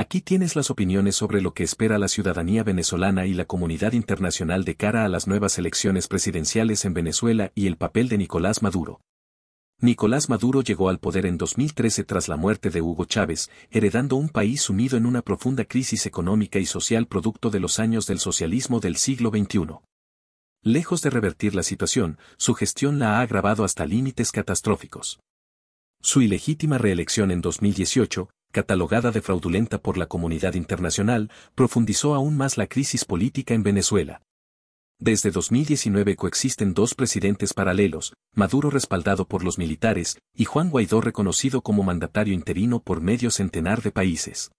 Aquí tienes las opiniones sobre lo que espera la ciudadanía venezolana y la comunidad internacional de cara a las nuevas elecciones presidenciales en Venezuela y el papel de Nicolás Maduro. Nicolás Maduro llegó al poder en 2013 tras la muerte de Hugo Chávez, heredando un país sumido en una profunda crisis económica y social producto de los años del socialismo del siglo XXI. Lejos de revertir la situación, su gestión la ha agravado hasta límites catastróficos. Su ilegítima reelección en 2018, catalogada de fraudulenta por la comunidad internacional, profundizó aún más la crisis política en Venezuela. Desde 2019 coexisten dos presidentes paralelos, Maduro respaldado por los militares, y Juan Guaidó reconocido como mandatario interino por medio centenar de países.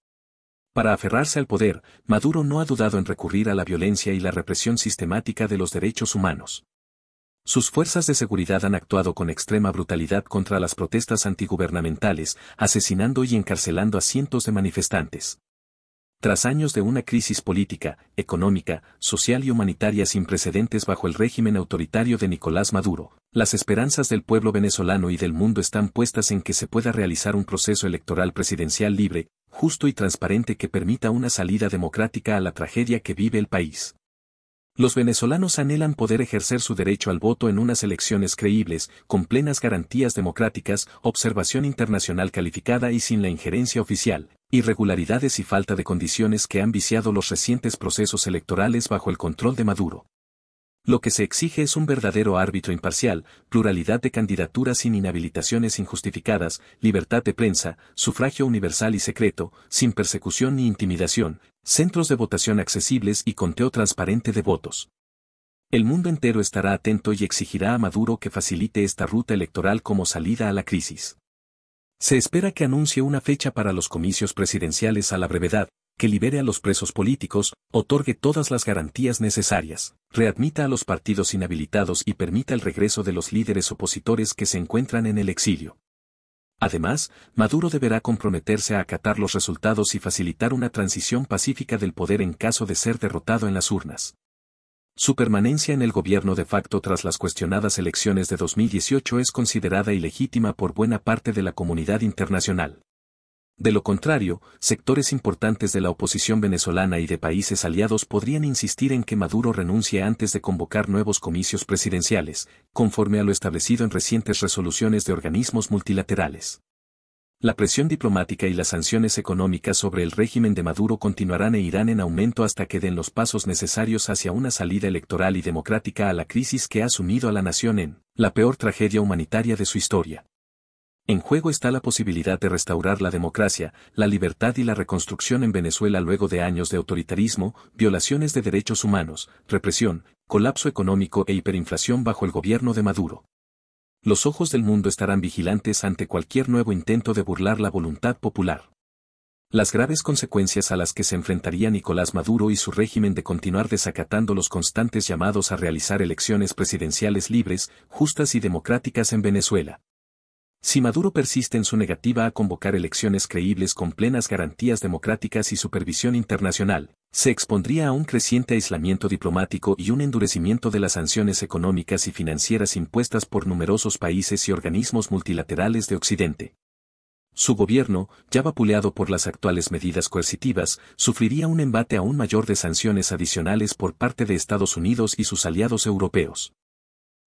Para aferrarse al poder, Maduro no ha dudado en recurrir a la violencia y la represión sistemática de los derechos humanos. Sus fuerzas de seguridad han actuado con extrema brutalidad contra las protestas antigubernamentales, asesinando y encarcelando a cientos de manifestantes. Tras años de una crisis política, económica, social y humanitaria sin precedentes bajo el régimen autoritario de Nicolás Maduro, las esperanzas del pueblo venezolano y del mundo están puestas en que se pueda realizar un proceso electoral presidencial libre, justo y transparente que permita una salida democrática a la tragedia que vive el país. Los venezolanos anhelan poder ejercer su derecho al voto en unas elecciones creíbles, con plenas garantías democráticas, observación internacional calificada y sin la injerencia oficial, irregularidades y falta de condiciones que han viciado los recientes procesos electorales bajo el control de Maduro. Lo que se exige es un verdadero árbitro imparcial, pluralidad de candidaturas sin inhabilitaciones injustificadas, libertad de prensa, sufragio universal y secreto, sin persecución ni intimidación, centros de votación accesibles y conteo transparente de votos. El mundo entero estará atento y exigirá a Maduro que facilite esta ruta electoral como salida a la crisis. Se espera que anuncie una fecha para los comicios presidenciales a la brevedad, que libere a los presos políticos, otorgue todas las garantías necesarias, readmita a los partidos inhabilitados y permita el regreso de los líderes opositores que se encuentran en el exilio. Además, Maduro deberá comprometerse a acatar los resultados y facilitar una transición pacífica del poder en caso de ser derrotado en las urnas. Su permanencia en el gobierno de facto tras las cuestionadas elecciones de 2018 es considerada ilegítima por buena parte de la comunidad internacional. De lo contrario, sectores importantes de la oposición venezolana y de países aliados podrían insistir en que Maduro renuncie antes de convocar nuevos comicios presidenciales, conforme a lo establecido en recientes resoluciones de organismos multilaterales. La presión diplomática y las sanciones económicas sobre el régimen de Maduro continuarán e irán en aumento hasta que den los pasos necesarios hacia una salida electoral y democrática a la crisis que ha sumido a la nación en la peor tragedia humanitaria de su historia. En juego está la posibilidad de restaurar la democracia, la libertad y la reconstrucción en Venezuela luego de años de autoritarismo, violaciones de derechos humanos, represión, colapso económico e hiperinflación bajo el gobierno de Maduro. Los ojos del mundo estarán vigilantes ante cualquier nuevo intento de burlar la voluntad popular. Las graves consecuencias a las que se enfrentaría Nicolás Maduro y su régimen de continuar desacatando los constantes llamados a realizar elecciones presidenciales libres, justas y democráticas en Venezuela. Si Maduro persiste en su negativa a convocar elecciones creíbles con plenas garantías democráticas y supervisión internacional, se expondría a un creciente aislamiento diplomático y un endurecimiento de las sanciones económicas y financieras impuestas por numerosos países y organismos multilaterales de Occidente. Su gobierno, ya vapuleado por las actuales medidas coercitivas, sufriría un embate aún mayor de sanciones adicionales por parte de Estados Unidos y sus aliados europeos.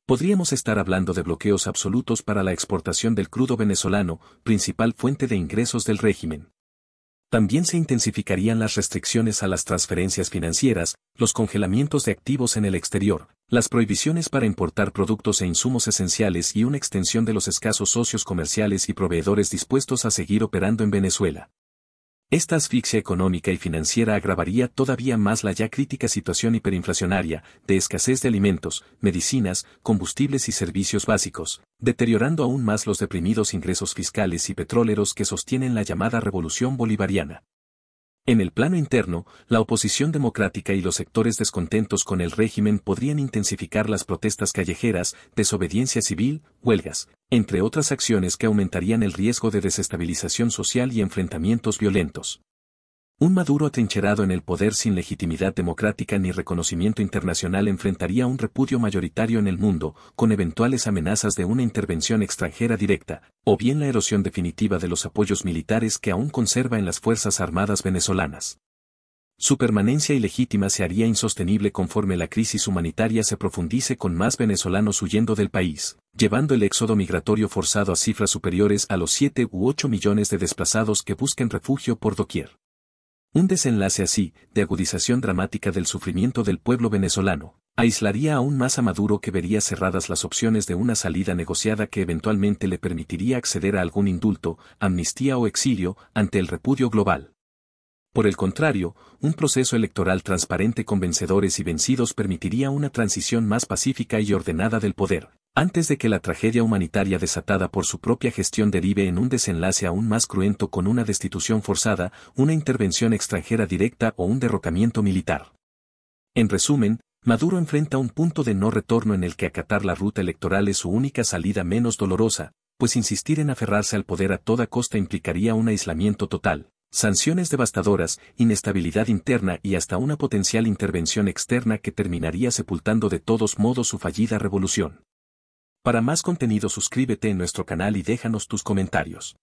Podríamos estar hablando de bloqueos absolutos para la exportación del crudo venezolano, principal fuente de ingresos del régimen. También se intensificarían las restricciones a las transferencias financieras, los congelamientos de activos en el exterior, las prohibiciones para importar productos e insumos esenciales y una extensión de los escasos socios comerciales y proveedores dispuestos a seguir operando en Venezuela. Esta asfixia económica y financiera agravaría todavía más la ya crítica situación hiperinflacionaria, de escasez de alimentos, medicinas, combustibles y servicios básicos, deteriorando aún más los deprimidos ingresos fiscales y petroleros que sostienen la llamada revolución bolivariana. En el plano interno, la oposición democrática y los sectores descontentos con el régimen podrían intensificar las protestas callejeras, desobediencia civil, huelgas, entre otras acciones que aumentarían el riesgo de desestabilización social y enfrentamientos violentos. Un Maduro atrincherado en el poder sin legitimidad democrática ni reconocimiento internacional enfrentaría un repudio mayoritario en el mundo, con eventuales amenazas de una intervención extranjera directa, o bien la erosión definitiva de los apoyos militares que aún conserva en las Fuerzas Armadas venezolanas. Su permanencia ilegítima se haría insostenible conforme la crisis humanitaria se profundice con más venezolanos huyendo del país, llevando el éxodo migratorio forzado a cifras superiores a los 7 u 8 millones de desplazados que busquen refugio por doquier. Un desenlace así, de agudización dramática del sufrimiento del pueblo venezolano, aislaría aún más a Maduro, que vería cerradas las opciones de una salida negociada que eventualmente le permitiría acceder a algún indulto, amnistía o exilio ante el repudio global. Por el contrario, un proceso electoral transparente con vencedores y vencidos permitiría una transición más pacífica y ordenada del poder, antes de que la tragedia humanitaria desatada por su propia gestión derive en un desenlace aún más cruento con una destitución forzada, una intervención extranjera directa o un derrocamiento militar. En resumen, Maduro enfrenta un punto de no retorno en el que acatar la ruta electoral es su única salida menos dolorosa, pues insistir en aferrarse al poder a toda costa implicaría un aislamiento total, sanciones devastadoras, inestabilidad interna y hasta una potencial intervención externa que terminaría sepultando de todos modos su fallida revolución. Para más contenido suscríbete en nuestro canal y déjanos tus comentarios.